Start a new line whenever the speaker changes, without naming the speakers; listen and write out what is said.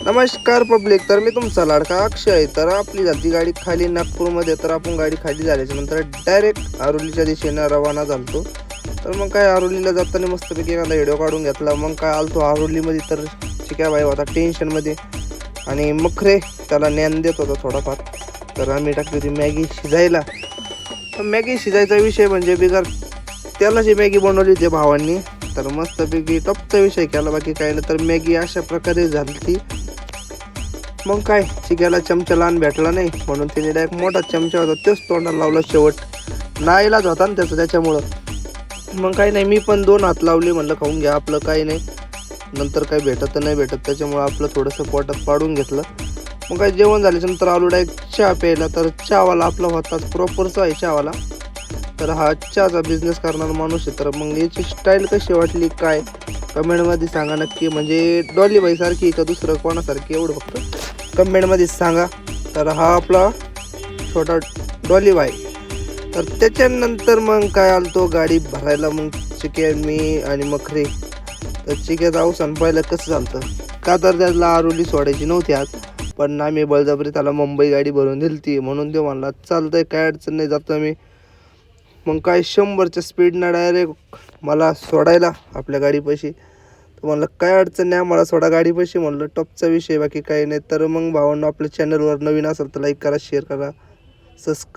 नमस्कार पब्लिक, तर मी तुमचा लाडका अक्षय. तर आपली जाती गाडी खाली नागपूरमध्ये. तर आपण गाडी खाली झाल्याच्या नंतर डायरेक्ट आरोलीच्या दिशेनं रवाना झालतो. तर मग काय आरोलीला जाताना मस्तपैकी एखादा व्हिडिओ काढून घेतला. मग काय आलतो आरोलीमध्ये, तर चिक्या बाई होता टेन्शनमध्ये आणि मखरे त्याला ज्ञान देत होता थोडाफार. तर आम्ही टाकली होती मॅगी शिजायला. मॅगी शिजायचा विषय म्हणजे बिगर त्याला जी मॅगी बनवली होती भावांनी, तर मस्तपैकी टॉपचा विषय केला, बाकी काय नाही. तर मॅगी अशा प्रकारे झाली ती. मग काय चिक्याला चमचा लहान भेटला नाही म्हणून तिने डायरेक्ट मोठा चमचा होता तेच तोंडाला लावला. शेवट नाईलाज होता ना त्याच्यामुळं. मग काही नाही, मी पण 2 हात लावले, म्हणलं खाऊन घ्या आपलं, काही नाही, नंतर काही भेटत नाही भेटत, त्याच्यामुळं आपलं थोडंसं पोटात पाडून घेतलं. मग काय जेवण झाल्याच्या नंतर आलो डायरेक्ट चहा प्यायला. तर चहावाला आपला होताच प्रॉपरचा आहे चहावाला. तर हा चहाचा बिझनेस करणारा माणूस आहे. तर मग याची स्टाईल कशी वाटली काय कमेंटमध्ये सांगा नक्की. म्हणजे डॉलीबाई सारखी का दुसरं कोणासारखी, एवढं फक्त कमेंटमध्ये सांगा. तर हा आपला छोटा डॉलीबाई. तर त्याच्यानंतर मग काय आलतो गाडी भरायला. मग चिक्या मी आणि मखरे. तर चिक्याचं अवसान पाहिलं कसं झालं, का तर त्याला आरोली सोडायची नव्हती आज, पण आम्ही बळजबरी त्याला मुंबई गाडी भरून दिली ती, म्हणून ते म्हणला चालतंय काय अडचण नाही, जातो मी. मग काय 100च्या स्पीडनं डायरेक्ट मला सोडायला आपल्या गाडीपाशी. तर म्हणलं काय अडचण नाही, आम्हाला सोडा गाडीपाशी, म्हणलं टॉपचा विषय, बाकी काही नाही. तर मग भावांनो, आपल्या चॅनलवर नवीन असेल तर लाईक करा, शेअर करा, सबस्क्राईब